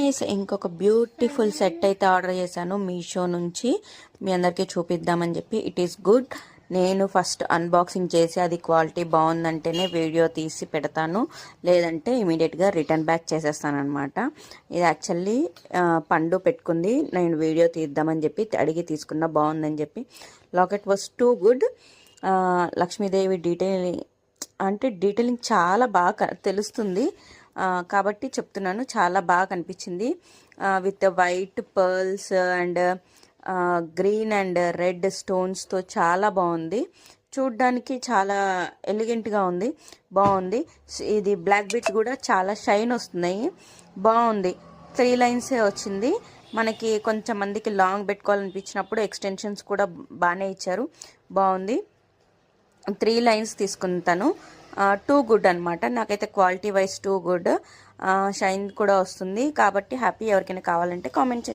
Guys ఇంకొక beautiful set అయితే order చేశాను మీషో నుంచి. మీ అందరికీ చూపిద్దామని చెప్పి. It is good. నేను ఫస్ట్ అన్బాక్సింగ్ చేసి అది క్వాలిటీ బాగుందంటేనే వీడియో తీసి పెడతాను, లేదంటే ఇమీడియట్గా రిటర్న్ బ్యాక్ చేసేస్తాను అనమాట. ఇది యాక్చువల్లీ పండు పెట్టుకుంది, నేను వీడియో తీద్దామని చెప్పి అడిగి తీసుకున్న, బాగుందని చెప్పి. Locket was too good. Lakshmidevi detailing చాలా బాగా తెలుస్తుంది కాబట్టి చెప్తున్నాను. చాలా బాగా కనిపించింది. With white pearls and green and red స్టోన్స్తో చాలా బాగుంది. చూడ్డానికి చాలా ఎలిగెంట్గా ఉంది, బాగుంది. ఇది బ్లాక్ బీట్స్ కూడా చాలా షైన్ వస్తున్నాయి, బాగుంది. 3 లైన్సే వచ్చింది మనకి. కొంచెం మందికి లాంగ్ పెట్టుకోవాలనిపించినప్పుడు ఎక్స్టెన్షన్స్ కూడా బాగానే ఇచ్చారు, బాగుంది. 3 లైన్స్ తీసుకుంటాను. టూ గుడ్ అనమాట. నాకైతే quality wise too good. Shine కూడా వస్తుంది కాబట్టి హ్యాపీ. ఎవరికైనా కావాలంటే కామెంట్